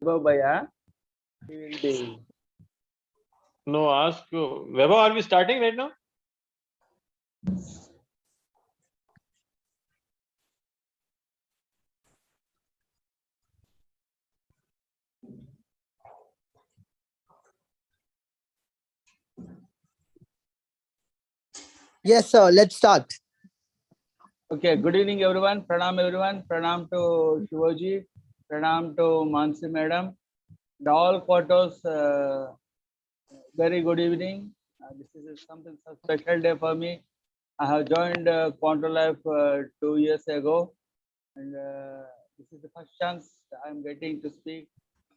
Bhaiya, he will be. No, ask. Vaibhav, are we starting right now? Yes, sir. Let's start. Okay, good evening everyone. Pranam to Shivaji. Pranam to Mansi madam. And all quarters, very good evening. This is something so special day for me. I have joined Quanto Life 2 years ago, and this is the first chance I am getting to speak.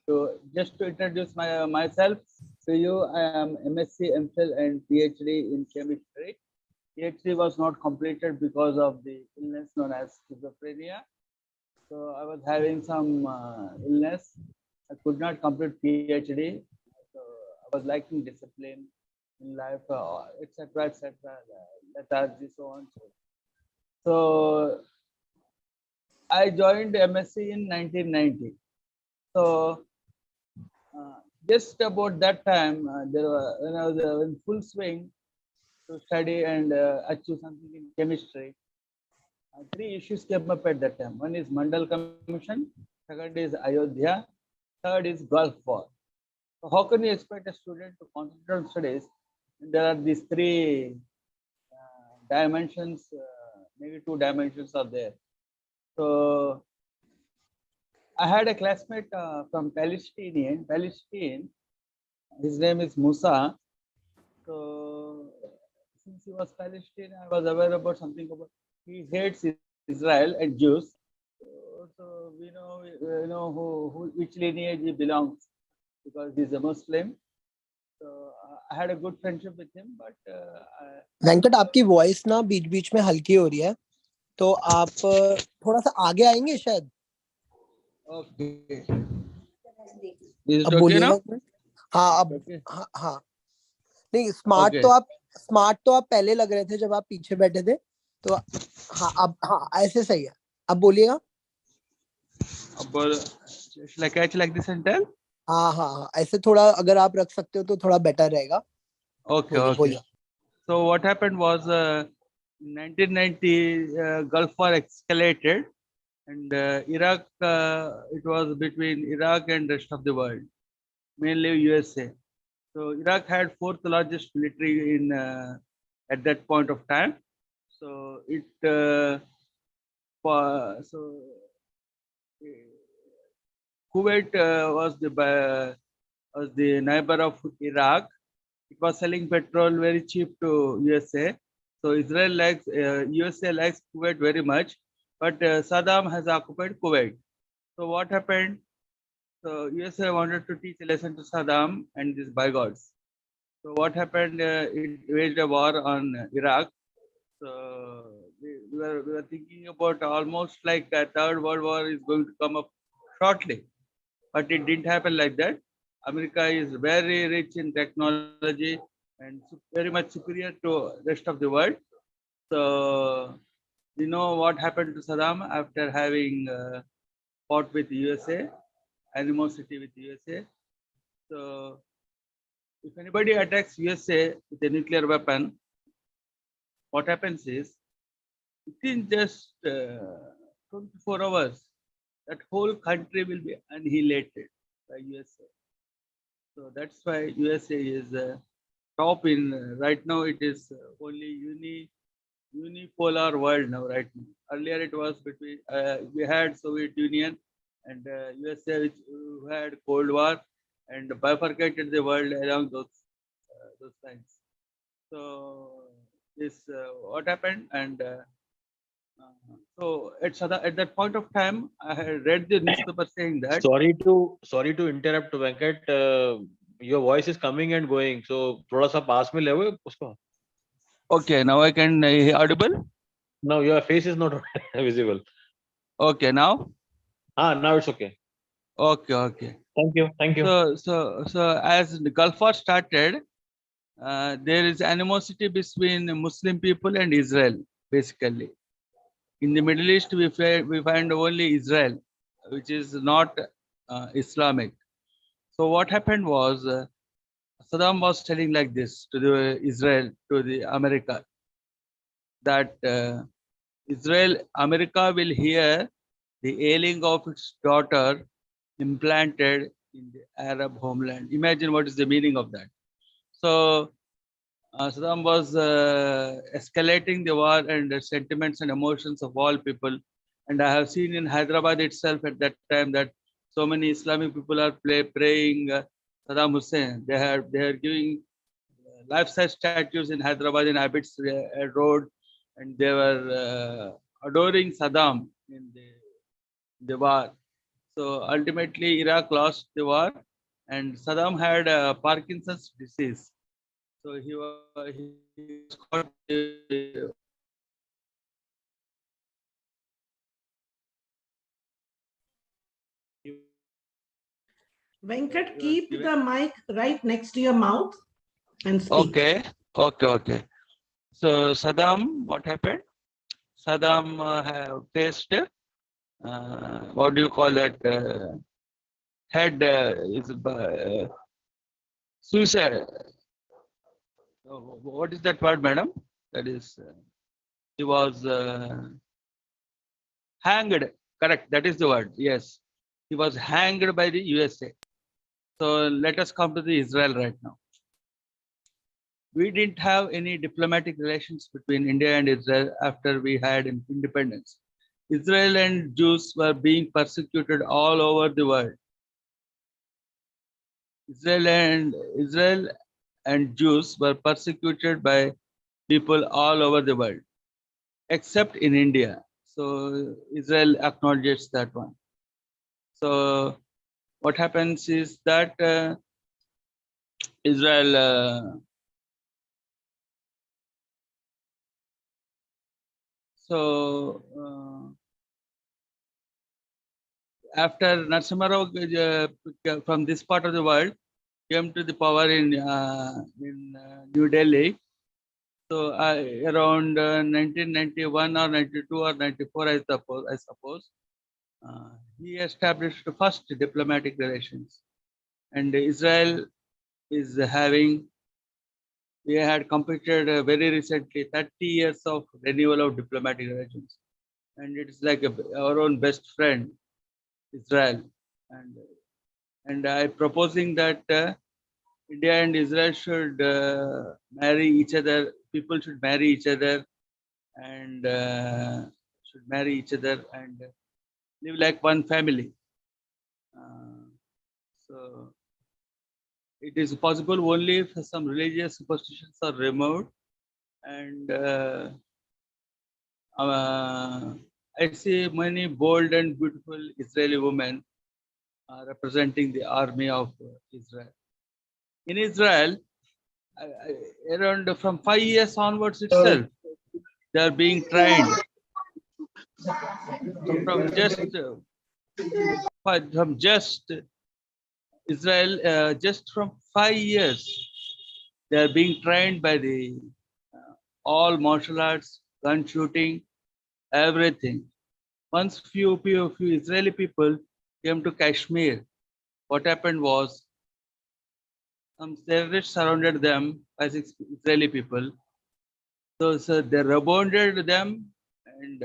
So just to introduce myself to you, I am MSc, MPhil, and PhD in chemistry. PhD was not completed because of the illness known as schizophrenia. So I was having some illness. I could not complete PhD. So I was lacking discipline in life, etc., etc. Lethargy, so on. So I joined MSc in 1990. So just about that time, when I was in full swing to study and achieve something in chemistry. Three issues came up at that time. One is Mandal Commission, second is Ayodhya, third is Gulf War. So how can you expect a student to concentrate on studies? And there are these three dimensions, maybe two dimensions are there. So I had a classmate from Palestine. His name is Musa. So since he was Palestinian, I was aware about something about he hates Israel and Jews. So we know which lineage he belongs because he's a Muslim. So I had a good friendship with him, but Venkat आपकी voice ना बीच बीच में हल्की हो रही है, तो आप थोड़ा सा आगे आएंगे शायद. okay. अब बोलिएगा. हाँ अब हाँ नहीं, स्मार्ट तो आप पहले लग रहे थे जब आप पीछे बैठे थे, तो हाँ अब हाँ ऐसे सही है. अब बोलिएगा. like this and tell. हाँ ऐसे थोड़ा अगर आप रख सकते हो तो थोड़ा बेटर रहेगा. Okay. So what happened was in 1990 Gulf War escalated, and Iraq, it was between Iraq and rest of the world, mainly USA. So Iraq had fourth largest military in at that point of time. So it Kuwait was the neighbor of Iraq. It was selling petrol very cheap to USA. So Israel likes USA likes Kuwait very much, but Saddam has occupied Kuwait. So what happened? So USA wanted to teach a lesson to Saddam and these bigots. So what happened? It waged a war on Iraq. So we were thinking about almost like a third world war is going to come up shortly, but it didn't happen like that. America is very rich in technology and very much superior to rest of the world. So you know what happened to Saddam after having fought with USA, animosity with USA. So if anybody attacks USA with a nuclear weapon, what happens is within just 24 hours, that whole country will be annihilated by USA. So that's why USA is top in right now. It is only unipolar world now. Right now, earlier it was between we had Soviet Union and USA, which had Cold War and bifurcated the world along those lines. So this what happened, and so at that point of time, I had read the newspaper saying that. Sorry to interrupt, Venkat. Your voice is coming and going. So थोड़ा सा पास में ले वो उसको. Okay, now I can audible. Now your face is not visible. Okay, now. Now it's okay. Okay. Thank you. So as the Gulf War started, there is animosity between Muslim people and Israel. Basically, in the Middle East, we find only Israel, which is not Islamic. So what happened was Saddam was telling like this to the Israel, to the America, that America will hear the ailing of its daughter implanted in the Arab homeland. Imagine what is the meaning of that. So Saddam was escalating the war and the sentiments and emotions of all people. And I have seen in Hyderabad itself at that time that so many Islamic people are praying Saddam Hussein. They are giving life-size statues in Hyderabad in Abbott's Road, and they were adoring Saddam in the war. So ultimately, Iraq lost the war, and Saddam had Parkinson's disease. So he was caught. Venkat, keep the mic right next to your mouth and speak. Okay. So Saddam, what happened? Saddam faced what do you call that? Had suicide. What is that word, madam? That is, he was hanged. Correct. That is the word. Yes, he was hanged by the USA. So let us come to the Israel right now. We didn't have any diplomatic relations between India and Israel after we had independence. Israel and Jews were being persecuted all over the world. Israel and Jews were persecuted by people all over the world, except in India. So Israel acknowledges that one. So what happens is that Israel after Narasimha Rao from this part of the world came to the power in New Delhi. So around 1991 or 92 or 94, I suppose, he established the first diplomatic relations. And Israel is having, we had completed very recently 30 years of renewal of diplomatic relations. And it's like our own best friend, Israel. And I proposing that India and Israel should marry each other. People should marry each other and live like one family. So it is possible only if some religious superstitions are removed. And I see many bold and beautiful Israeli women representing the army of Israel. In Israel, around from 5 years onwards itself, they are being trained from just Israel, just from 5 years, they are being trained by the all martial arts, gun shooting, everything. Once few Israeli people came to Kashmir, what happened was some terrorists surrounded them, 5-6 Israeli people. So they rebounded them and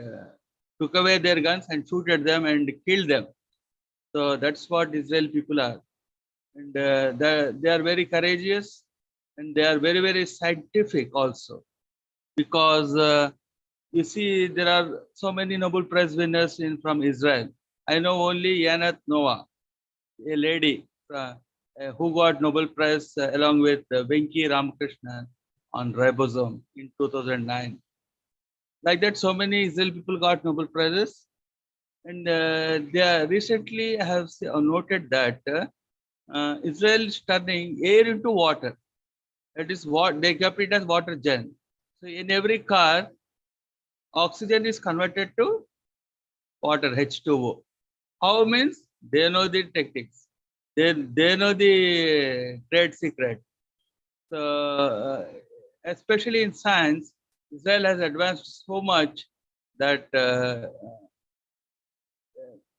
took away their guns and shoot at them and killed them. So that's what Israeli people are. And they are very courageous and they are very, very scientific also. Because you see, there are so many Nobel Prize winners from Israel. I know only Yanat Noah, a lady who got Nobel Prize along with Venki Ramakrishnan on ribosome in 2009. Like that, so many Israeli people got Nobel Prizes. And recently I have noted that Israel is turning air into water. That is what they kept it as water gen. So in every car, oxygen is converted to water, H2O. How means? They know the techniques. They know the trade secret. So especially in science, Israel has advanced so much that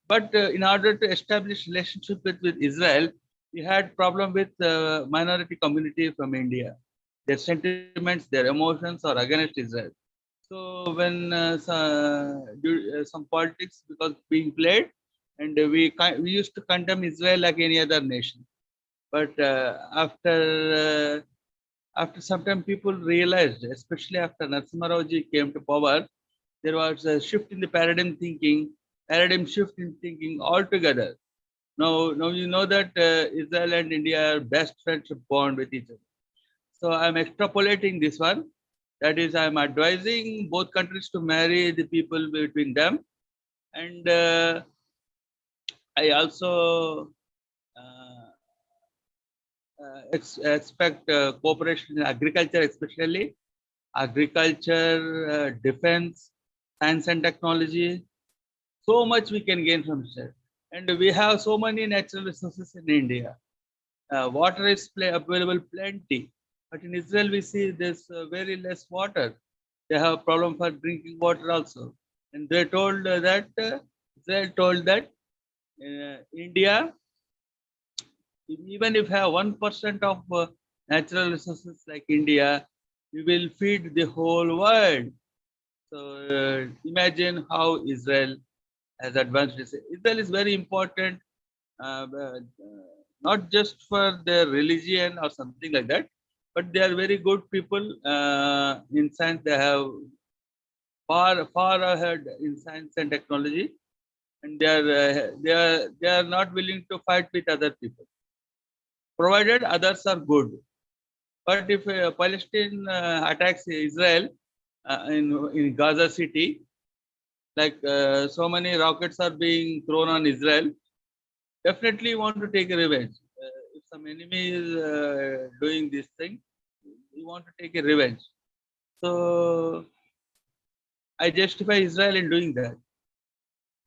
But in order to establish relationship with Israel, we had problem with minority community from India. Their sentiments, their emotions are against Israel. So when some politics because being played, and we used to condemn Israel like any other nation. But after some time, people realized, especially after Narasimha Rao ji came to power, there was a shift in the paradigm shift in thinking altogether. Now you know that Israel and India are best friendship bond with each other. So I'm extrapolating this one. That is, I'm advising both countries to marry the people between them, and I also uh, expect cooperation in agriculture, especially agriculture, defense, science and technology. So much we can gain from it. And we have so many natural resources in India. Water is available plenty. But in Israel, we see there's very less water. They have problem for drinking water also. And they told Israel told that India, even if have 1% of natural resources like India, we will feed the whole world. So imagine how Israel has advanced. Israel is very important, not just for their religion or something like that, but they are very good people in science. They have far ahead in science and technology, and they are not willing to fight with other people, provided others are good. But if Palestine attacks Israel in Gaza City, like so many rockets are being thrown on Israel, definitely want to take a revenge. If some enemy is doing this thing, we want to take a revenge. So I justify Israel in doing that.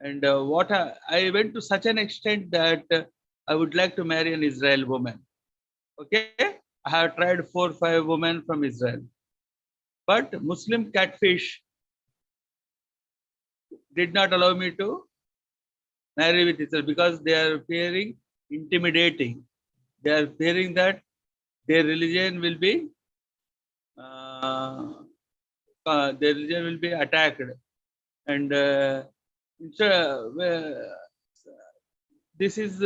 And I went to such an extent that I would like to marry an Israel woman. Okay, I have tried 4 or 5 women from Israel, but Muslim catfish did not allow me to marry with Israel because they are fearing intimidating. They are fearing that their religion will be uh, attacked, and this is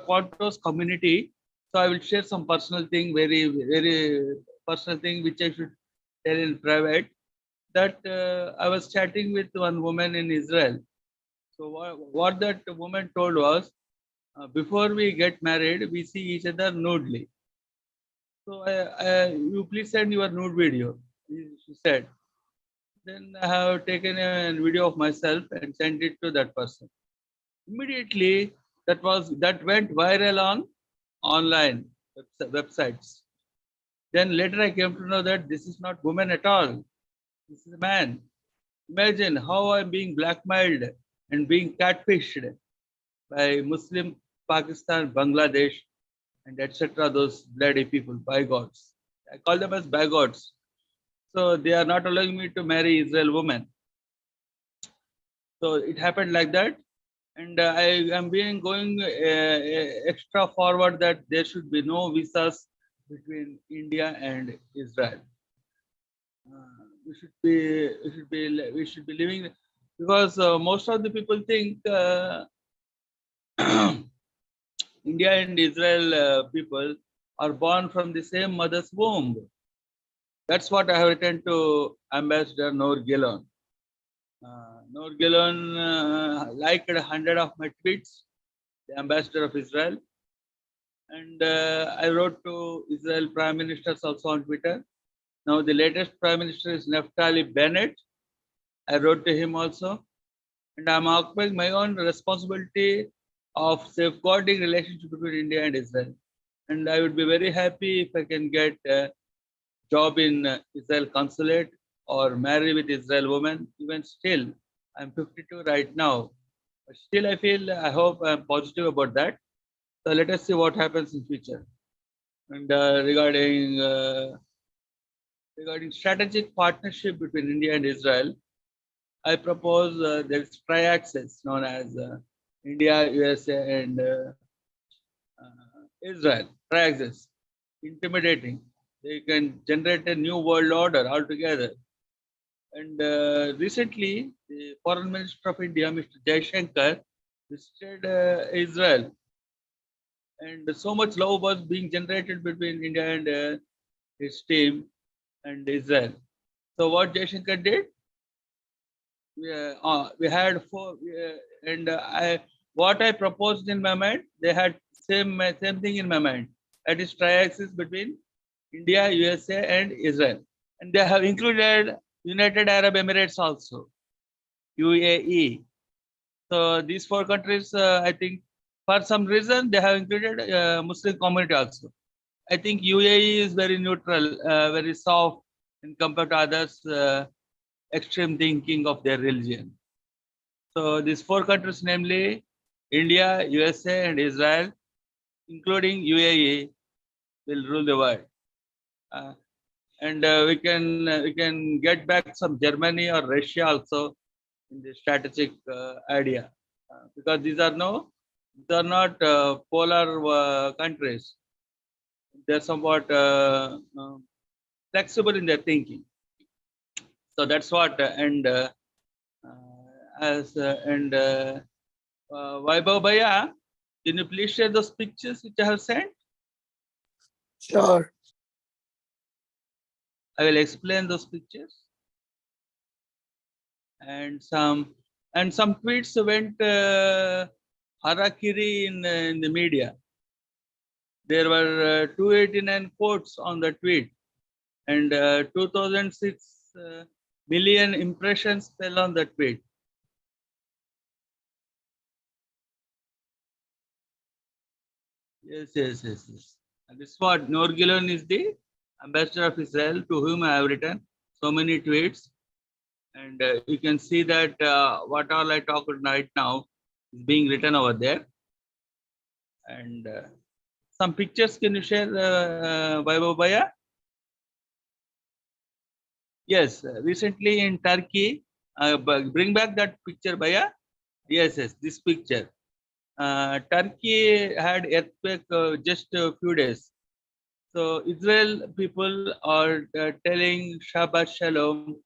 Quanto's community. So I will share some personal thing, very personal thing, which I should tell in private. That I was chatting with one woman in Israel. So what that woman told was, before we get married, we see each other nudely. So you please send your nude video, she said. Then I have taken a video of myself and sent it to that person. Immediately, that went viral on online websites. Then later I came to know that this is not woman at all. This is a man. Imagine how I'm being blackmailed and being catfished by Muslim Pakistan, Bangladesh, and etc. Those bloody people, by gods. I call them as by gods. So they are not allowing me to marry Israel woman. So it happened like that, and I am being going extra forward that there should be no visas between India and Israel. We should be living, because most of the people think India and Israel people are born from the same mother's womb. That's what I have written to Ambassador Noor Gillon. Noor Gillon liked 100 of my tweets, the ambassador of Israel. And I wrote to Israel Prime Ministers also on Twitter. Now the latest Prime Minister is Naftali Bennett. I wrote to him also. And I'm occupying my own responsibility of safeguarding relationship between India and Israel. And I would be very happy if I can get a job in Israel consulate or marry with Israel woman. Even still, I'm 52 right now. But still, I hope I'm positive about that. So let us see what happens in future. And regarding strategic partnership between India and Israel, I propose there is tri-axis known as India, USA, and Israel triaxis, intimidating. They can generate a new world order altogether. And recently, the Foreign Minister of India, Mr. Jaishankar, visited Israel, and so much love was being generated between India and his team and Israel. So what Jaishankar did, we had four, and what I proposed in my mind, they had same thing in my mind. That is triaxis between India, USA, and Israel, and they have included United Arab Emirates also, UAE. So these four countries, I think, for some reason, they have included Muslim community also. I think UAE is very neutral, very soft in compared to others. Extreme thinking of their religion. So these four countries, namely India, USA, and Israel, including UAE, will rule the world. And we can get back some Germany or Russia also in the strategic idea, because these are not polar countries. They're somewhat flexible in their thinking. So that's what Vaibhav Bhaiya, can you please share those pictures which I have sent? Sure. I will explain those pictures. And some tweets went harakiri in the media. There were 289 quotes on the tweet, and 2006 million impressions fell on the tweet. Yes. And this is what Noor Gilon is the ambassador of Israel, to whom I have written so many tweets. And you can see that what all I talked right now is being written over there. And some pictures, can you share, Vaibhav Bhaiya? Yes, recently in Turkey, bring back that picture, Bhaiya. Yes, this picture. Turkey had earthquake just a few days. So Israel people are telling Shabbat Shalom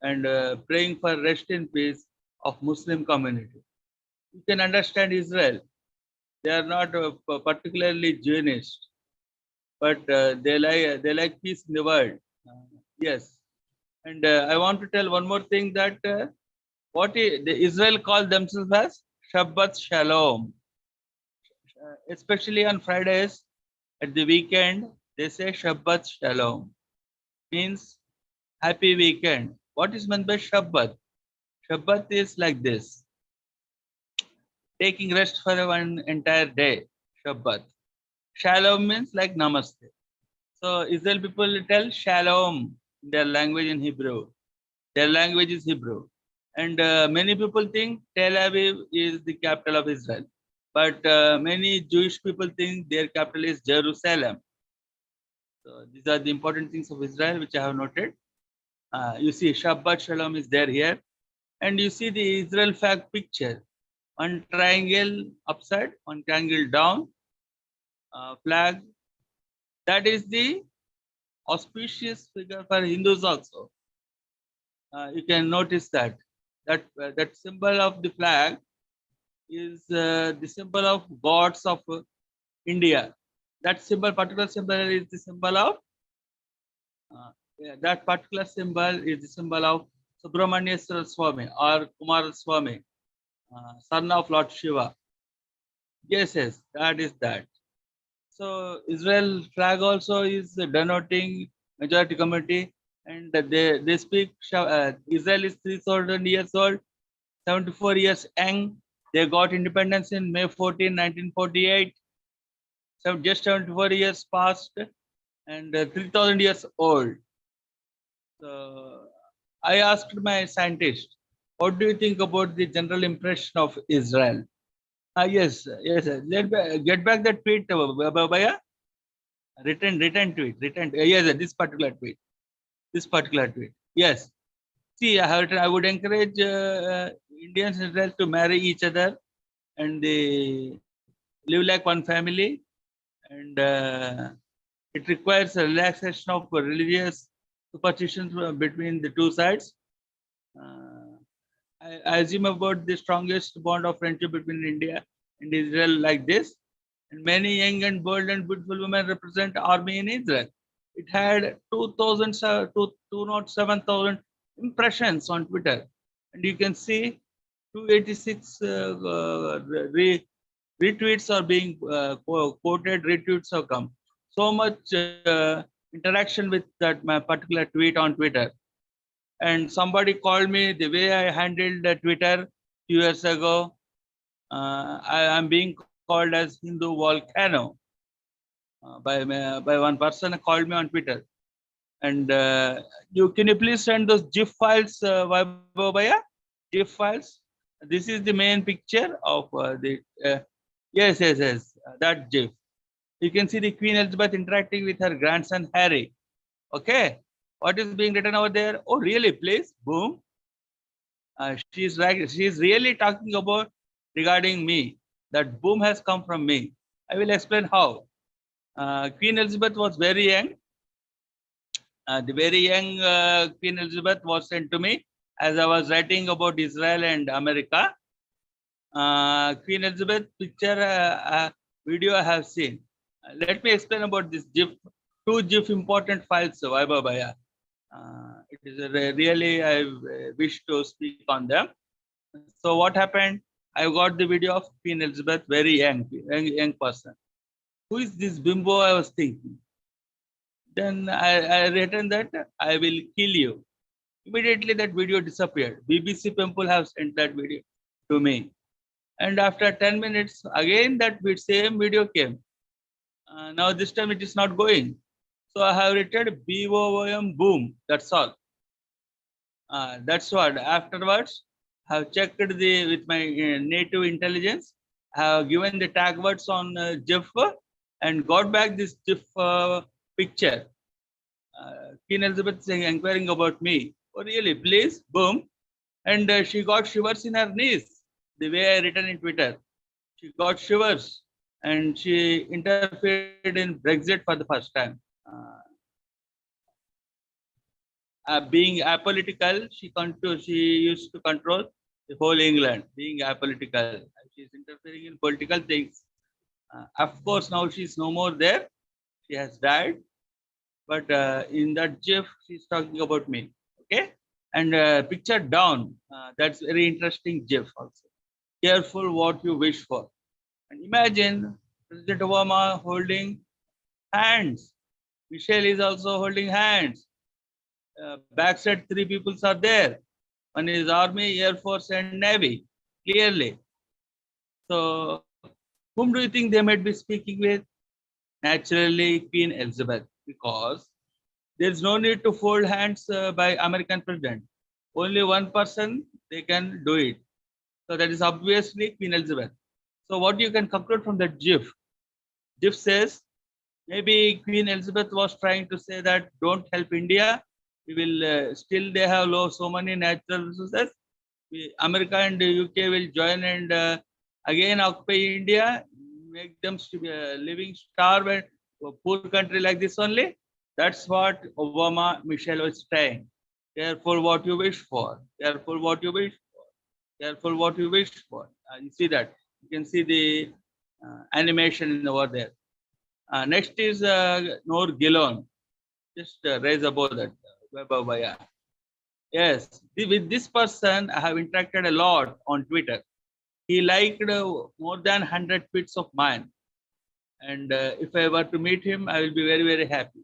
and praying for rest in peace of Muslim community. You can understand Israel. They are not particularly Zionist, but they like peace in the world. Yes, and I want to tell one more thing, that the Israel call themselves as Shabbat Shalom. Especially on Fridays at the weekend, they say Shabbat Shalom, means happy weekend. What is meant by Shabbat? Shabbat is like this: taking rest for one entire day. Shabbat. Shalom means like Namaste. So Israel people tell Shalom in their language in Hebrew. Their language is Hebrew. And many people think Tel Aviv is the capital of Israel. But many Jewish people think their capital is Jerusalem. So these are the important things of Israel which I have noted. You see Shabbat Shalom is there here. And you see the Israel flag picture. One triangle upside, one triangle down, flag. That is the auspicious figure for Hindus also. You can notice that symbol of the flag is the symbol of gods of India. That particular symbol is the symbol of Subramanyeswara Swami or Kumara Swami, son of Lord Shiva. Yes, that is that. So Israel flag also is denoting majority community, and they speak. Israel is 3,000 years old, 74 years young. They got independence in May 14, 1948. So just 74 years passed, and 3,000 years old. So I asked my scientist, what do you think about the general impression of Israel? Yes. Let's get back the tweet, Bhaiya. Written tweet. Yes, this particular tweet. Yes. See, I would encourage Indians and Israel to marry each other and they live like one family, and it requires a relaxation of religious superstitions between the two sides. I assume about the strongest bond of friendship between India and Israel like this. And many young and bold and beautiful women represent army in Israel. It had 207,000 impressions on Twitter. And you can see 286 retweets are being quoted, retweets have come. So much interaction with that my particular tweet on Twitter. And somebody called me the way I handled Twitter 2 years ago. I am being called as Hindu volcano by one person called me on Twitter. And can you please send those GIF files, Vaibhav Bhaiya? GIF files. This is the main picture of yes, that GIF. You can see the Queen Elizabeth interacting with her grandson Harry. Okay, what is being written over there? Oh, really? Please, boom. She's really talking about regarding me. That boom has come from me. I will explain how. Queen Elizabeth was very young. The very young Queen Elizabeth was sent to me as I was writing about Israel and America. Queen Elizabeth picture video I have seen. Let me explain about this GIF. Two GIF important files, Vaibhav Bhaiya. It is really I wish to speak on them. So what happened? I got the video of Queen Elizabeth, very young person. Who is this bimbo? I was thinking. Then I written that I will kill you. Immediately that video disappeared. BBC people have sent that video to me. And after 10 minutes, again that same video came. Now this time it is not going. So I have written BOOM boom. That's all. That's what. Afterwards, I have checked with my native intelligence. I have given the tag words on GIF and got back this GIF picture. Queen Elizabeth is inquiring about me. Oh, really? Please, boom. And she got shivers in her knees. The way I written in Twitter, she got shivers, and she interfered in Brexit for the first time. Being apolitical, she used to control the whole England. Being apolitical, she's interfering in political things. Of course, now she's no more there. She has died. But in that GIF, she's talking about me. Okay, and picture down. That's very interesting GIF also. Careful what you wish for. And imagine President Obama holding hands. Michelle is also holding hands. Backside, three people are there. One is Army, Air Force, and Navy. Clearly. So, whom do you think they might be speaking with? Naturally, Queen Elizabeth, because there is no need to fold hands by American president. Only one person they can do it. So that is obviously Queen Elizabeth. So what you can conclude from that GIF? GIF says maybe Queen Elizabeth was trying to say that don't help India. We will still they have so many natural resources. America and the UK will join and again occupy India, make them living starve and poor country like this only. That's what Obama Michelle was saying. Careful what you wish for. Careful what you wish for. Careful what you wish for. You see that. You can see the animation over there. Next is Noor Gillon. Just raise above that. Yes, with this person I have interacted a lot on Twitter. He liked more than 100 tweets of mine. And if I were to meet him, I will be very, very happy.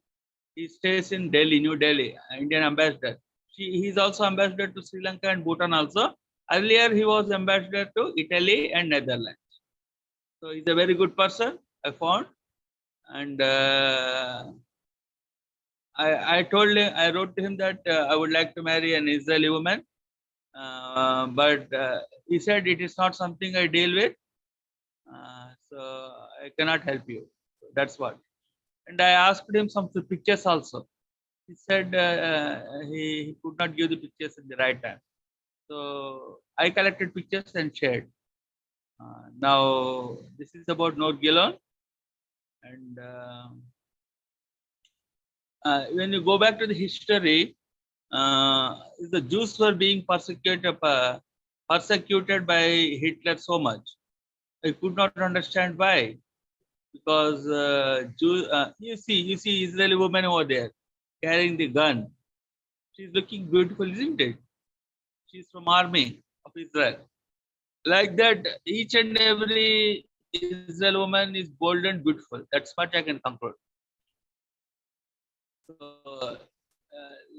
He stays in Delhi, New Delhi, Indian ambassador. He is also ambassador to Sri Lanka and Bhutan also. Earlier, he was ambassador to Italy and Netherlands. So he's a very good person, I found. And I wrote to him that I would like to marry an Israeli woman. But he said it is not something I deal with. So I cannot help you. So that's what. And I asked him some pictures also. He said he could not give the pictures at the right time. So I collected pictures and shared. Now, this is about North Gilon. And when you go back to the history, the Jews were being persecuted by Hitler so much. I could not understand why. Because you see Israeli woman over there carrying the gun. She's looking beautiful, isn't it? She's from army of Israel. Like that, each and every Israel woman is bold and beautiful. That's what I can conclude. So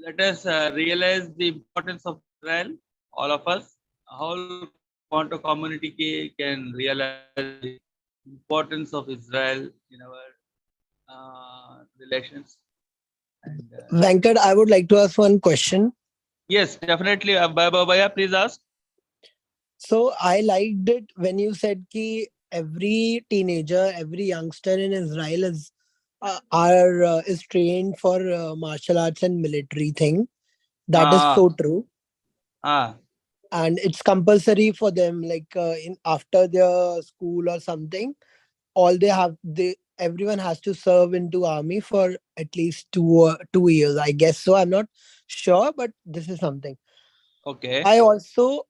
let us realize the importance of Israel, all of us. Whole Quanto community can realize the importance of Israel in our relations. And, Venkat, I would like to ask one question. yes, definitely. Baya, please ask. So I liked it when you said ki every teenager, every youngster in Israel is trained for martial arts and military thing. That is Ah, so true, ah, and it's compulsory for them. Like in after their school or something, all they everyone has to serve into army for at least 2 years. I guess so. I'm not sure, but this is something. okay. I also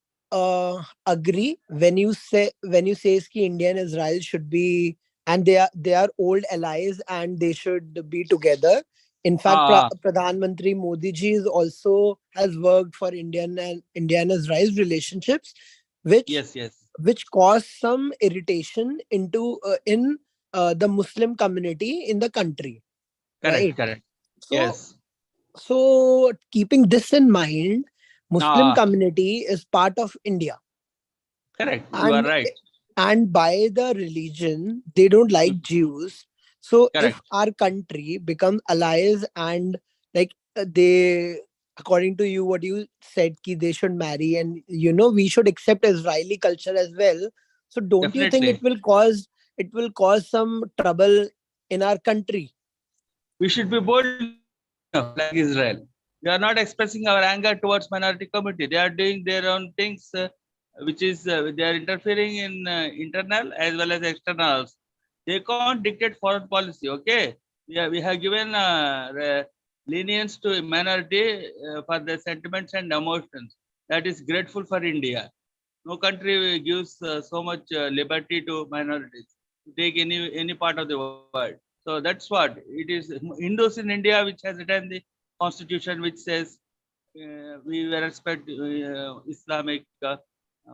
agree when you say ki India and Israel should be, and they are old allies and they should be together. In fact, Ah, Pradhan Mantri Modi ji is also has worked for Indian Israel relationships, which yes, yes. which caused some irritation in the Muslim community in the country, Correct, right? correct. So Yes. so keeping this in mind, Muslim Ah, community is part of India, correct. You are and right. by the religion they don't like Mhm. Jews. So if Correct. our country becomes allies and like they, according to you, what you said, ki they should marry, and we should accept Israeli culture as well. So don't you think Definitely. it will cause some trouble in our country? We should be bold enough, like Israel. We are not expressing our anger towards minority community. They are doing their own things, which is they are interfering in internal as well as externals. They can't dictate foreign policy. Okay, we have given lenience to minority for their sentiments and emotions. That is grateful for India. No country gives so much liberty to minorities to take any part of the world. So that's what it is. Hindus in India, which has written the constitution, which says we will respect Islamic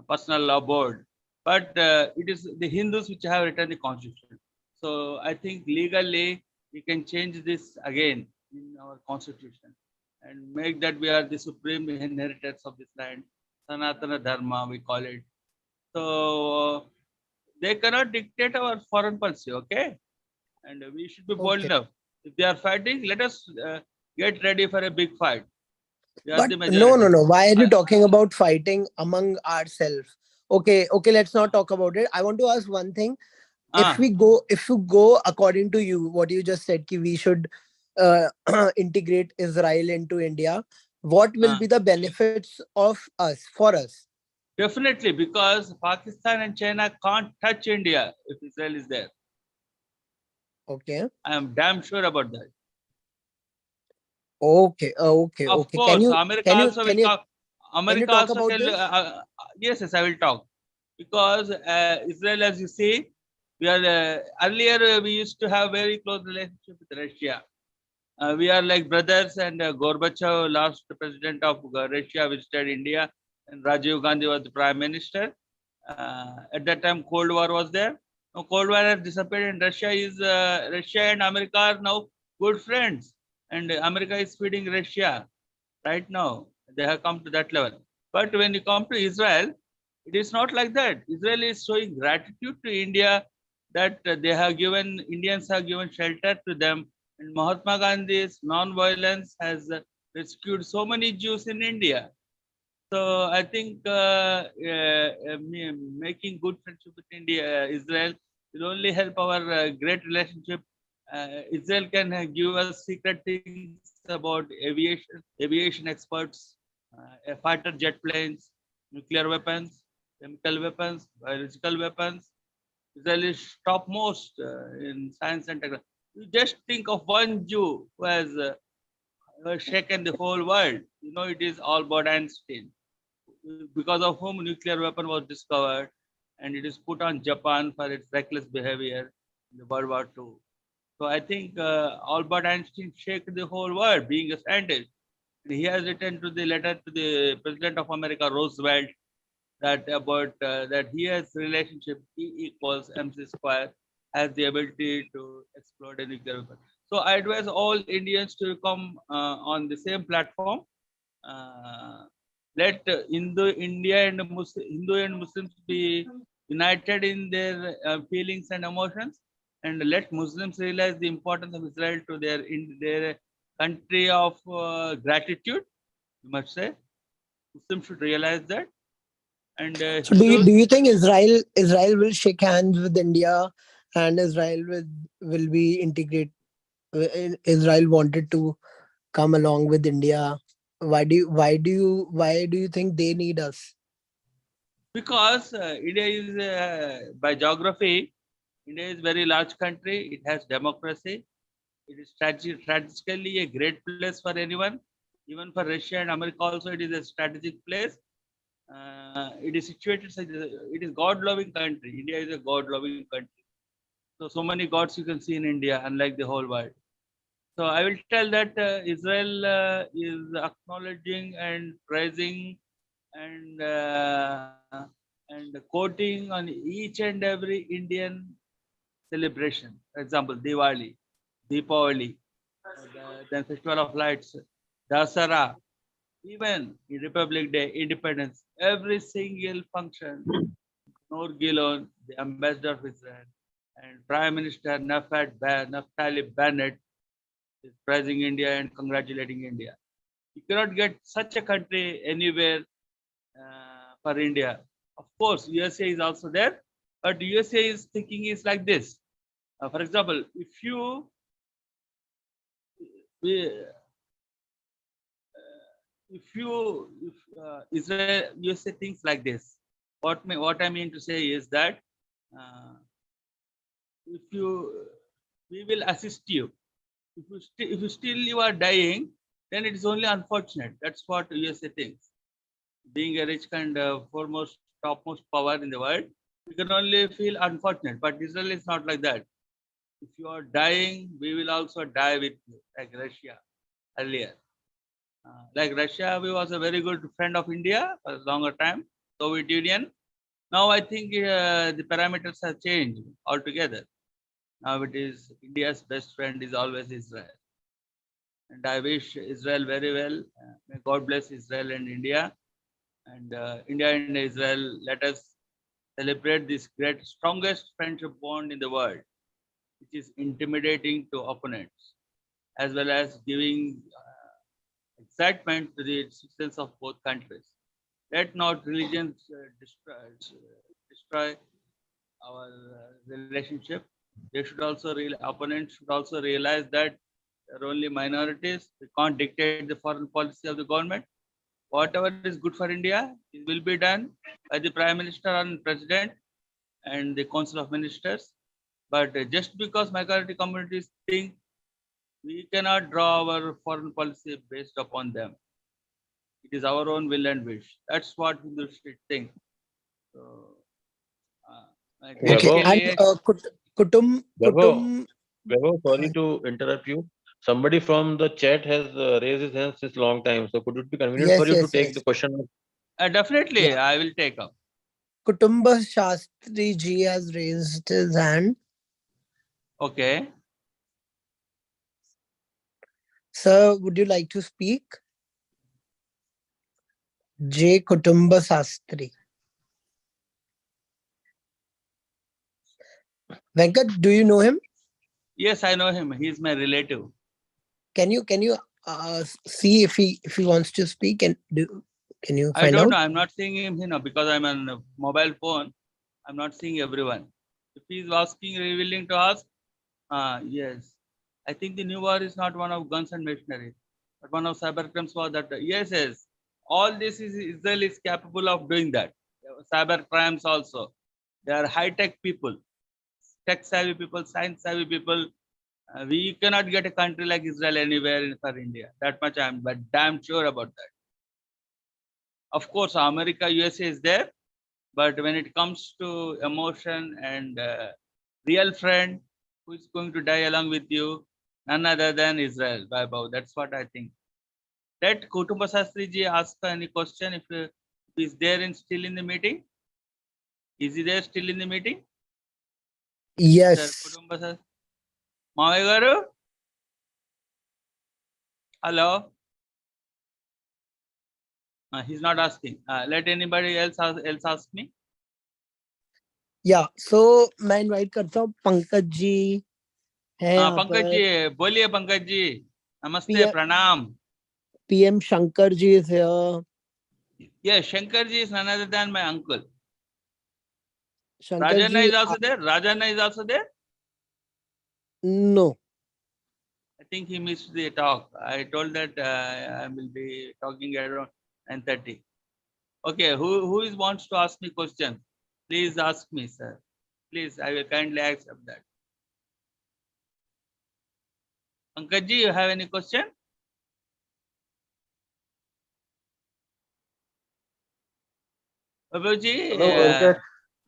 personal law board. But it is the Hindus which have written the constitution. So I think legally we can change this again in our constitution and make that we are the supreme inheritors of this land. Sanatana Dharma, we call it. So they cannot dictate our foreign policy, okay? And we should be bold Okay. enough. If they are fighting, let us get ready for a big fight. We are But the no, no, majority. no. Why are Uh, you talking about fighting among ourselves? Okay, okay, let's not talk about it. I want to ask one thing. uh, If you go according to you, what you just said, ki we should uh, integrate Israel into India, what will uh, be the benefits of us for us? definitely, because Pakistan and China can't touch India if Israel is there. Okay, I am damn sure about that. okay, Of okay. Can course, you America can you also will can you talk. can you America talk also about tell. this? Yes, yes, I will talk because Israel, as you see, we are earlier we used to have very close relationship with Russia. We are like brothers, and Gorbachev, last president of Russia, visited India, and Rajiv Gandhi was the prime minister. At that time, Cold War was there. Now, Cold War has disappeared, and Russia and America are now good friends, and America is feeding Russia right now. They have come to that level. But when you come to Israel, it is not like that. Israel is showing gratitude to India that they have given, Indians have given shelter to them. And Mahatma Gandhi's non-violence has rescued so many Jews in India. So I think making good friendship with India, Israel will only help our great relationship. Israel can give us secret things about aviation experts, fighter jet planes, nuclear weapons. chemical weapons, biological weapons. Israel is topmost in science and technology. You just think of one Jew who has shaken the whole world. You know, it is Albert Einstein, because of whom nuclear weapon was discovered, and it is put on Japan for its reckless behavior in the World War II. So I think Albert Einstein shook the whole world, being a scientist. And he has written to the letter to the President of America, Roosevelt, that about that he has relationship E equals mc square, has the ability to explode a nuclear weapon. So I advise all Indians to come on the same platform. Uh, let India and Hindu and Muslims be united in their feelings and emotions, and let Muslims realize the importance of Israel to their country of gratitude. You must say, Muslims should realize that, and So do Hindus. you think Israel will shake hands with India, and Israel will be integrate? Israel wanted to come along with India. Why do you think they need us? Because India is by geography, India is a very large country. It has democracy. It is strategically a great place for anyone, even for Russia and America. Also, it is a strategic place. It is situated. It is God-loving country. India is a God-loving country. So many gods you can see in India, unlike the whole world. So I will tell that Israel is acknowledging and praising and quoting on each and every Indian celebration. For example, Diwali, Deepavali, then Festival of Lights, Dasara, even Republic Day, Independence, every single function. Noor Gilon, the ambassador of Israel, and Prime Minister Naftali Bennett is praising India and congratulating India. You cannot get such a country anywhere for India. Of course, USA is also there, but USA is thinking is like this. For example, if Israel USA thinks like this, what I mean to say is that uh, if you we will assist you. If you still you are dying, then it is only unfortunate. That's what USA thinks. Being a rich and foremost, topmost power in the world, we can only feel unfortunate. But Israel is not like that. If you are dying, we will also die with you, like Russia earlier. Like Russia, we was a very good friend of India for a longer time, Soviet Union. Now I think the parameters have changed altogether. Now it is India's best friend is always Israel. And I wish Israel very well. May God bless Israel and India. And India and Israel, let us celebrate this great, strongest friendship bond in the world, which is intimidating to opponents, as well as giving excitement to the citizens of both countries. Let not religions destroy our relationship. They should also opponents should also realize that they're only minorities. We can't dictate the foreign policy of the government. Whatever is good for India, it will be done by the Prime Minister and President and the Council of Ministers. But just because minority communities think, we cannot draw our foreign policy based upon them. It is our own will and wish. That's what Hindus should think. So, Okay, and Vaibhav, Kutum, Vaibhav, sorry to interrupt you. Somebody from the chat has raised his hand since long time. So could it be convenient for yes, you to yes, take the yes. question? definitely, Yeah, I will take up. Kutumba Shastri ji has raised his hand. Okay. Sir, would you like to speak? J. Kutumba Shastri. Venkat, do you know him? Yes, I know him. He is my relative. Can you see if he wants to speak, and can you I find don't out? know. I'm not seeing him here now because I'm on a mobile phone. I'm not seeing everyone. If he's asking, willing to ask, yes. I think the new war is not one of guns and machinery, but one of cyber crimes war that, yes. All this is Israel is capable of doing that. cyber crimes also. They are high-tech people, tech-savvy people, science-savvy people. We cannot get a country like Israel anywhere for India. That much I'm but damn sure about that. Of course, America, USA is there, but when it comes to emotion and real friend who is going to die along with you, none other than Israel. Vaibhav. That's what I think. Let Kutumba Sastri ji ask any question if he is there and still in the meeting. Is he there still in the meeting? Yes. Sir, Kutumba Sastri. Mavai garu? Hello. He's not asking. Let anybody else ask me. Yeah. So मैं invite करता हूँ पंकज जी है यहाँ पंकज पर. जी बोलिए पंकज जी नमस्ते प्रणाम. PM Shankar ji is here. Yes, Shankar ji is none other than my uncle. Shankar Rajanna ji, is also there. Rajanna is also there. No. I think he missed the talk. I told that I will be talking around 9:30. Okay, who is wants to ask me questions? Please ask me, sir. Please, I will kindly accept that. Pankaj ji, you have any question? Babu ji, Hello, Venkat.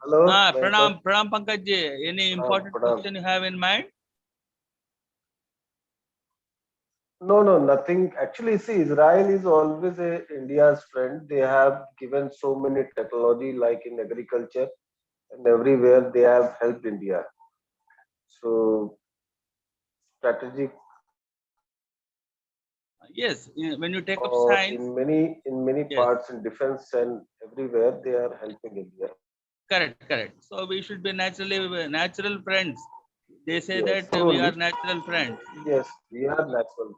Hello. pranam Pankaj ji. Any important question you have in mind? No, nothing. Actually, see, Israel is always India's friend. They have given so many technology, like in agriculture and everywhere, they have helped India. So, strategic. Yes, when you take up science. In many Yes. parts in defense and everywhere, they are helping India. Correct. So we should be natural friends. They say Yes, that we are natural friends. Yes, we are natural.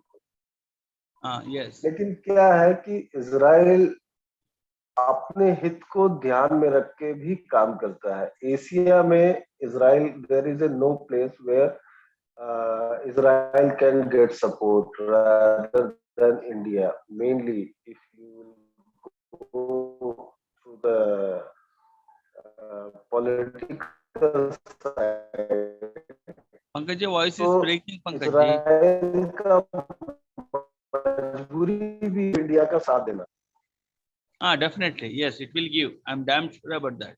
Yes. लेकिन क्या है कि Israel अपने हित को ध्यान में रख के भी काम करता है. एशिया में Israel there is no place where Israel can get support rather than India. Mainly if you go to the political side. Pankaj ji, voice is breaking. Pankaj ji. Israel का मजबूरी भी इंडिया का साथ देना. Definitely. Yes, it will give. I'm damn sure about that.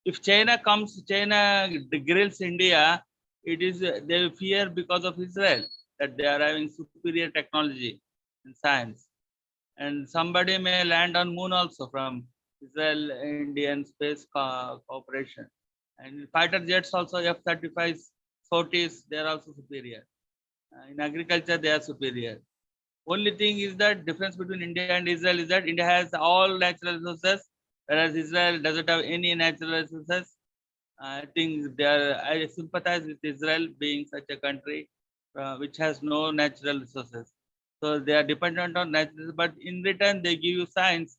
If China comes, China grills India, it is they fear because of Israel that they are having superior technology and science. And somebody may land on moon also from Israel Indian Space Cooperation. And fighter jets also F-35s, 40s, they are also superior. In agriculture, they are superior. Only thing is that difference between India and Israel is that India has all natural resources, whereas Israel doesn't have any natural resources. I think I sympathize with Israel being such a country which has no natural resources. So they are dependent on natural, but in return they give you science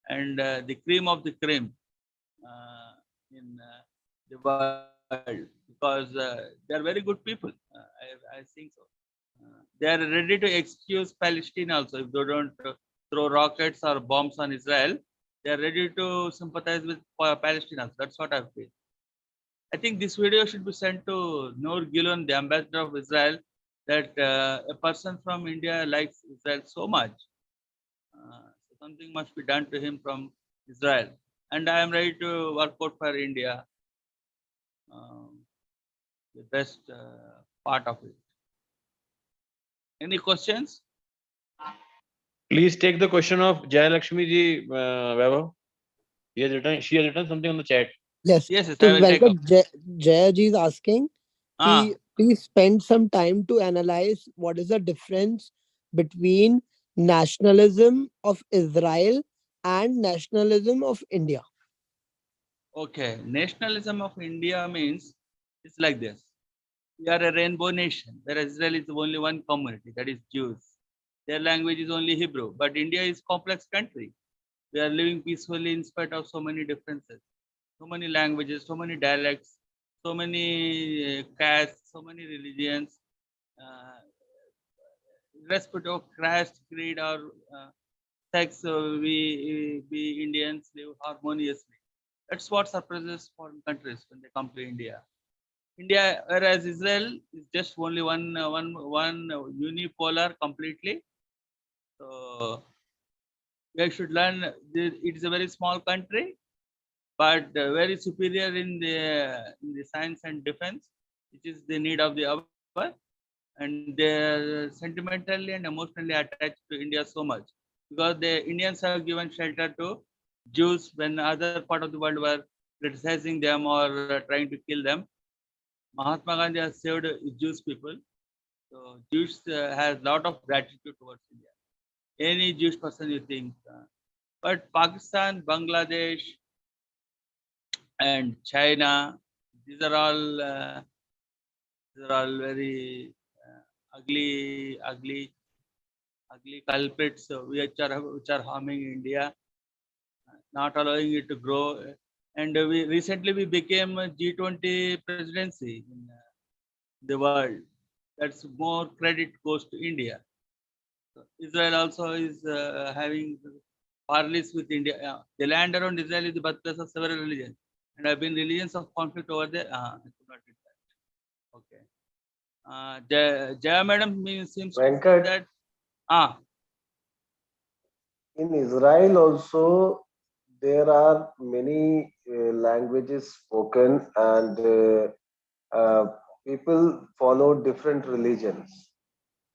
and the cream of the cream in the world because they are very good people. I think so. They are ready to excuse Palestine also if they don't throw rockets or bombs on Israel. They are ready to sympathize with Palestine also. That's what I feel. I think this video should be sent to Noor Gilon, the ambassador of Israel, that a person from India likes Israel so much. So something must be done to him from Israel. And I am ready to work out for India, the best part of it. Any questions? Please take the question of Jaya Lakshmi ji, Vaibhav. She has written something on the chat. Yes. Yes, So I will take up. Jaya ji is asking, please spend some time to analyze what is the difference between nationalism of Israel and nationalism of India. Okay, nationalism of India means it's like this. We are a rainbow nation, whereas Israel is only one community, that is Jews. Their language is only Hebrew, but India is a complex country. We are living peacefully in spite of so many differences, so many languages, so many dialects, so many castes, so many religions. Irrespective of caste, creed, or sex, we Indians live harmoniously. That's what surprises foreign countries when they come to India. India, whereas Israel is just only one unipolar completely. So we should learn. It is a very small country, but very superior in the science and defense, which is the need of the hour. And they're sentimentally and emotionally attached to India so much because the Indians have given shelter to Jews when other part of the world were criticizing them or trying to kill them. Mahatma Gandhi has saved Jewish people. So Jews has lot of gratitude towards India. Any Jewish person you think, but Pakistan, Bangladesh, and China, these are all very ugly culprits which are harming India, not allowing it to grow. And we recently became a G20 presidency in the world. That's more credit goes to India. So Israel also is having parleys with India. The land around Israel is the birthplace of several religions, and have been religions of conflict over there. I could not read that. Okay. Jaya Madam seems to say Venkat, that. in Israel also there are many languages spoken, and people follow different religions.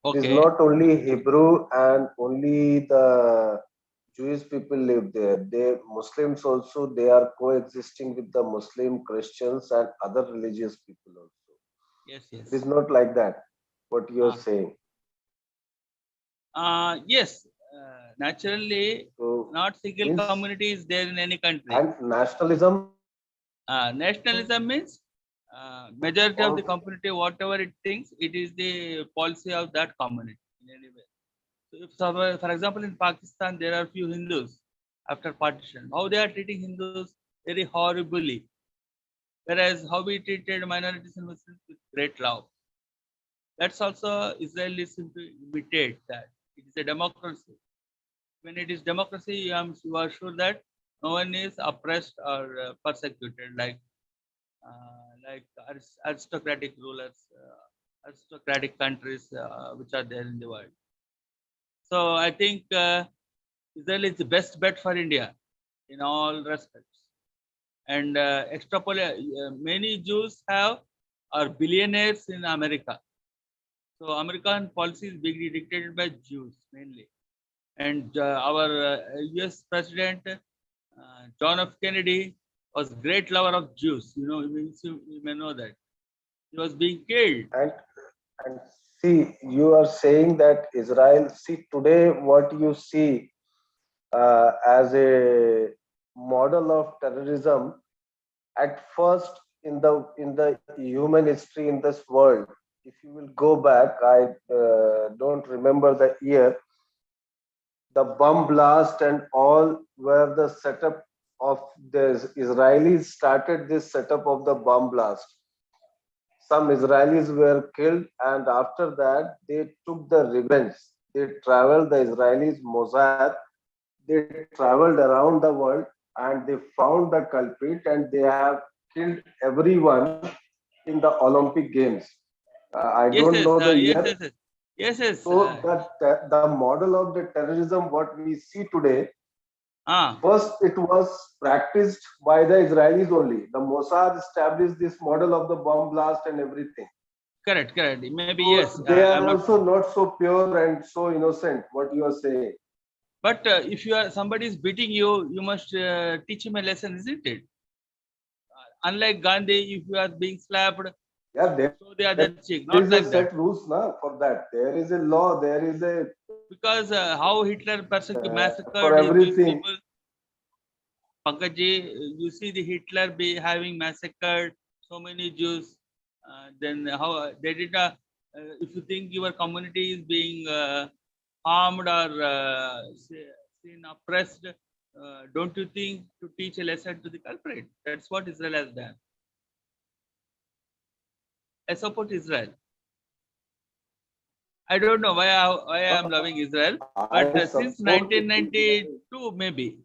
It is Okay. not only Hebrew and only the Jewish people live there. They Muslims also, they are coexisting with the Muslim, Christians, and other religious people also. Yes. It is not like that. What you are saying. Yes. Naturally, So not single means, community is there in any country. and nationalism. Nationalism means majority of the All, community, whatever it thinks, it is the policy of that community in any way. So if, for example, in Pakistan, there are few Hindus after partition. How they are treating Hindus very horribly, whereas how we treated minorities and Muslims with great love. That's also Israel seem to imitate that. It is a democracy. When it is democracy, you are sure that no one is oppressed or persecuted like aristocratic rulers, aristocratic countries which are there in the world. So I think Israel is the best bet for India in all respects. And many Jews are billionaires in America. So American policy is being dictated by Jews mainly. And our US President John F. Kennedy was a great lover of Jews. You may know that. He was being killed. and see, you are saying that Israel. See today, what you see as a model of terrorism. At first, in the human history in this world, if you will go back, I don't remember the year. The bomb blast and all were the setup of the Israelis started this setup of the bomb blast. Some Israelis were killed, and after that, they took the revenge. They traveled, the Israelis, Mossad, they traveled around the world and they found the culprit and they have killed everyone in the Olympic Games. I don't know the year. Yes. So the model of the terrorism, what we see today, first it was practiced by the Israelis only. The Mossad established this model of the bomb blast and everything. Correct. Maybe So yes. they are also not so pure and so innocent. What you are saying. But if somebody is beating you, you must teach him a lesson, isn't it? Unlike Gandhi, if you are being slapped, yeah, so the other cheek. Not is like a that. set rules now for that. There is a law. There is a because how Hitler massacred for his everything. people. Pankaj, you see the Hitler having massacred so many Jews. Then how they did? If you think your community is being harmed or seen oppressed, don't you think to teach a lesson to the culprit? That's what Israel has done. I support Israel. I don't know why I am loving Israel, but since 1992 maybe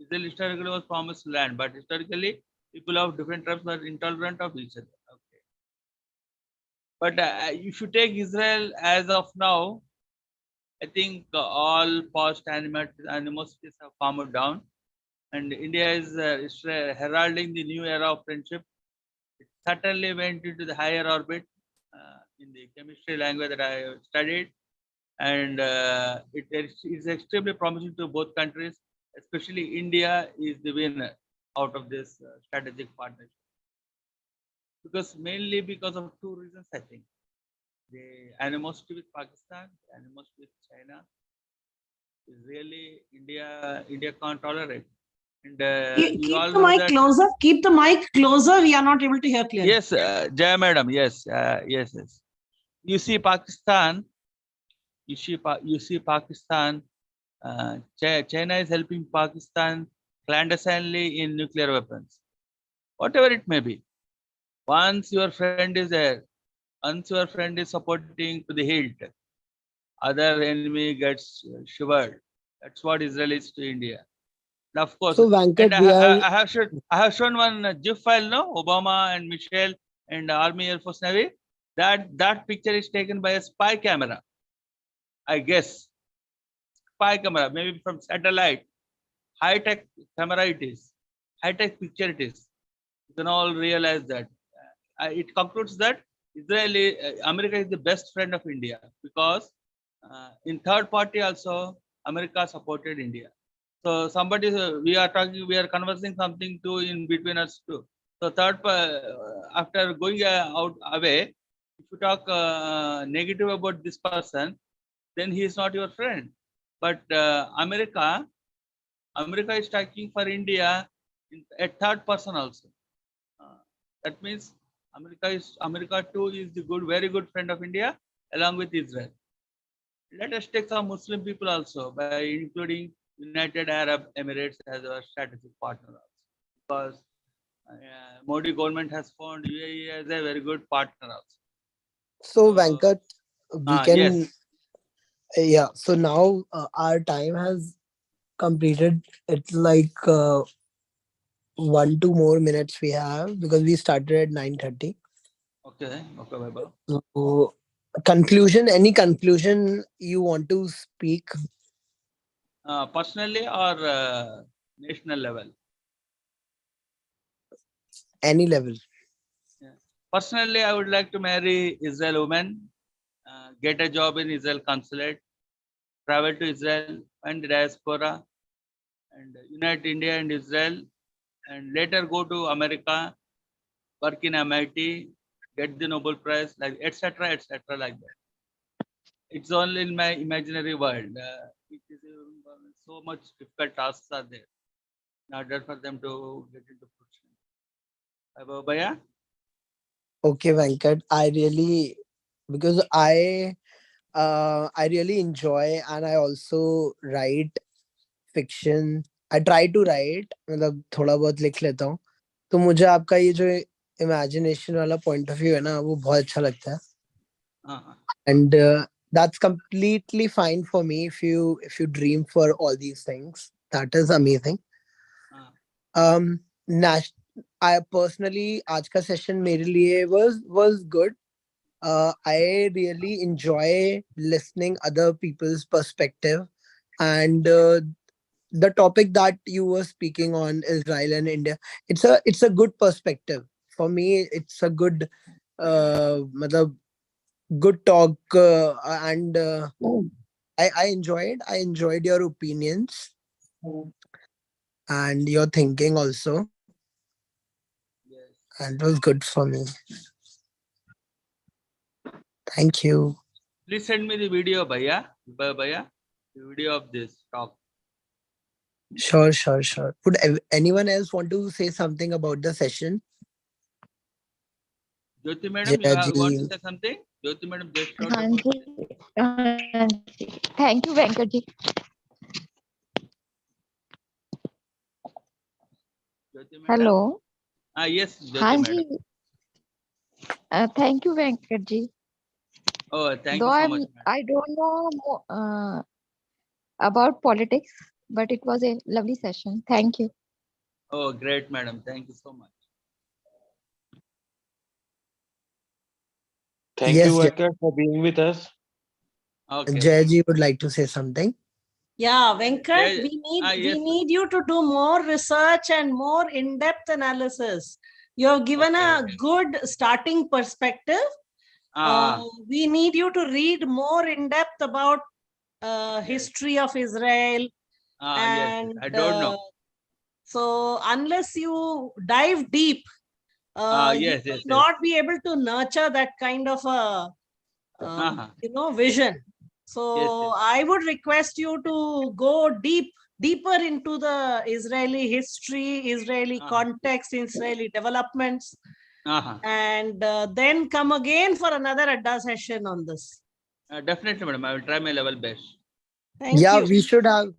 Israel historically was promised land, but historically people of different tribes were intolerant of each other. Okay. But if you take Israel as of now, I think all past animosities have calmed down, and India is heralding the new era of friendship. It certainly went into the higher orbit in the chemistry language that I studied, and it is extremely promising to both countries. Especially India is the winner out of this strategic partnership, because mainly because of two reasons. I think the animosity with Pakistan, the animosity with China is really India can't tolerate. And you all Keep the know mic that. closer. Keep the mic closer. We are not able to hear clearly. Yes, Jaya Madam. Yes, yes. You see Pakistan. You see Pakistan. China is helping Pakistan clandestinely in nuclear weapons, whatever it may be. Once your friend is there, once your friend is supporting to the hilt, other enemy gets shivered. That's what Israel is to India. And of course, So and Venkat, we are I have shown one GIF file, no, Obama and Michelle and Army, Air Force, Navy. That picture is taken by a spy camera, I guess. Spy camera, maybe from satellite. High tech camera it is. High tech picture it is. You can all realize that. It concludes that America is the best friend of India, because in third party also America supported India. So somebody, we are conversing something too in between us too. So after going out away, if you talk negative about this person, then he is not your friend. But America is talking for India in a third person also. That means America too is the very good friend of India along with Israel. Let us take some Muslim people also, by including United Arab Emirates as our strategic partner also, because Modi government has found UAE as a very good partner also. so Venkat, we can Yes. yeah. So now our time has completed. It's like 1-2 more minutes we have because we started at 9:30. Okay. Okay, Vaibhav. So conclusion, any conclusion you want to speak? Personally or national level? Any level. Yeah. Personally, I would like to marry Israel woman, get a job in Israel consulate, travel to Israel and diaspora, and unite India and Israel, and later go to America, work in MIT, get the Nobel Prize, like etc. like that. It's all in my imaginary world. It is so much difficult tasks are there in order for them to get into fruition. Bhaiya? Okay, Venkat. Because I really enjoy and I also write fiction. I try to write, मतलब थोड़ा बहुत लिख लेता हूँ. तो मुझे आपका ये जो imagination वाला point of view है ना, वो बहुत अच्छा लगता है. And that's completely fine for me if you dream for all these things. That is amazing. I personally आज का session मेरे लिए was good. I really enjoy listening other people's perspective, and the topic that you were speaking on, Israel and India, it's a good perspective for me. It's a good matlab, good talk, and I enjoyed your opinions and your thinking also, Yes. and it was good for me. Thank you. Please send me the video, Bhaiya. The video of this talk. Sure. Would anyone else want to say something about the session? Jyoti madam, you want to Jayaji. say something? Jyoti madam just wrote हाँ about ji, this. हाँ जी. Thank you, Venkat ji. Jyoti madam? Hello. Yes, हाँ Jyoti ji. madam. Thank you, Venkat ji. Oh, thank Though you so much, madam. I don't know about politics, but it was a lovely session. Thank you. Oh, great, madam. Thank you so much. Thank Yes, you, Jay. Venkat, for being with us. Okay. Jayji would like to say something. Yeah, Venkat, Yeah, we yes. need you to do more research and more in-depth analysis. You have given a good starting perspective. We need you to read more in-depth about history of Israel. Yes, And I don't know. so unless you dive deep, Yes, you yes, will not be able to nurture that kind of a vision. So Yes. I would request you to go deeper into the Israeli history, Israeli context, Israeli developments, and then come again for another ADDA session on this. Definitely, madam. I will try my level best. Thank Yeah, you. we should have.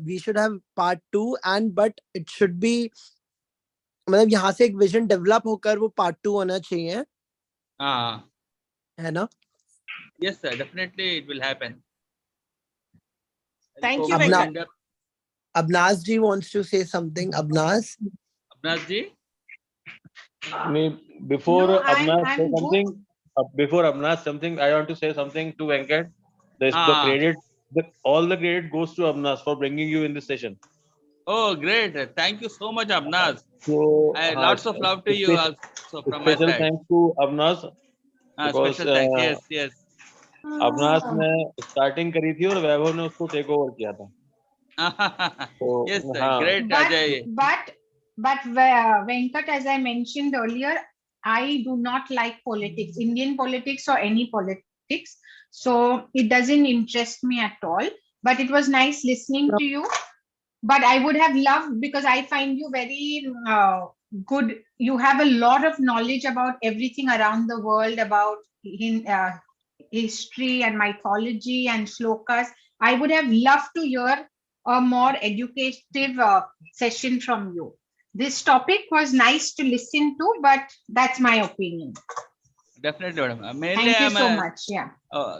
We should have part 2, but it should be. मतलब यहाँ से एक vision develop होकर वो part 2 होना चाहिए. है ना? Yes, sir. Definitely, it will happen. Thank you, Venkat. Abnaz ji wants to say something. Abnaz ji? Before No, Abnaz I'm say something, I want to say something to Venkat. All the credit goes to Abnaz for bringing you in this session. Oh, great. Thank you so much, Abnaz. So, lots of love to you also from my special side. thanks to Abnaz. Because Special thanks. Yes. Abnaz ने starting करी थी और वैभव ने उसको take over किया था. So, yes, sir. Great, Ajay. But Venkat, as I mentioned earlier, I do not like politics, Indian politics or any politics. So it doesn't interest me at all. But it was nice listening to you. But I would have loved, because I find you very good. You have a lot of knowledge about everything around the world, about history and mythology and shlokas. I would have loved to hear a more educative session from you. This topic was nice to listen to, but that's my opinion. Definitely, madam. Mainly, Thank you so much. Yeah.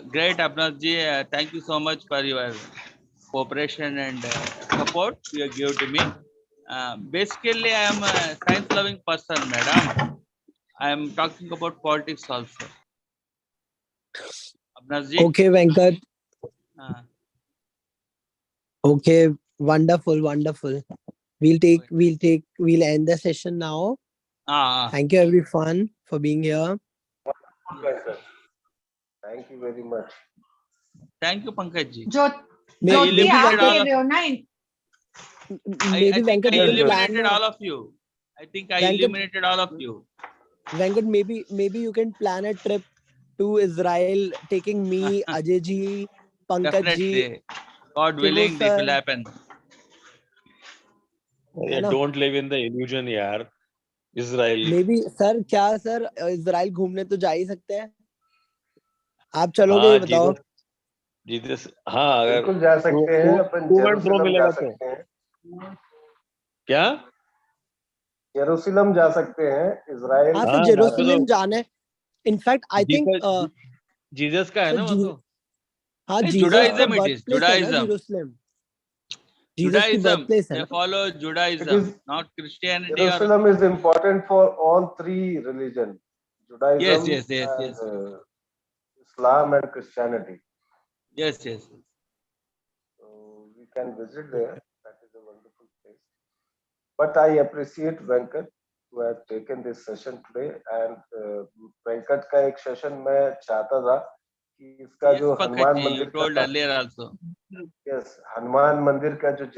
Great, Abnaz ji. Thank you so much for your cooperation and support you give to me. Basically, I am a science-loving person, madam. I am talking about politics also. Abnaz ji? Okay, Venkat. Okay, wonderful. We'll end the session now. Thank you everyone for being here. Thank you very much. Thank you, Pankaj ji. Jyoti, maybe Venkat, I you can eliminated plan. all of you. I think I eliminated all of you. Venkat, maybe you can plan a trip to Israel, taking me, Ajay ji, Pankaj ji. Definitely. God willing, it will happen. Don't live in the illusion, yaar. Israel. Maybe, sir, क्या sir Israel घूमने तो जा ही सकते हैं. आप चलोगे ये बताओ. जीसस हाँ, बिल्कुल जा सकते हैं. अपन जेरूसलम जा सकते हैं. क्या? जेरूसलम जा सकते हैं. इजराइल. हाँ, सर जेरूसलम जाना है. इनफैक्ट आई थिंक जीसस का है ना वो तो. हाँ, Judaism it is. Judaism. Judaism. They follow Judaism, not Christianity. Jerusalem is important for all three religions. Judaism, yes. Islam and Christianity. Yes. So we can visit there. That is a wonderful place. But I appreciate Venkat who has taken this session today. And Venkat का एक session मैं चाहता था कि इसका जो हनुमान मंदिर you told earlier also. Yes, Hanuman मंदिर का जो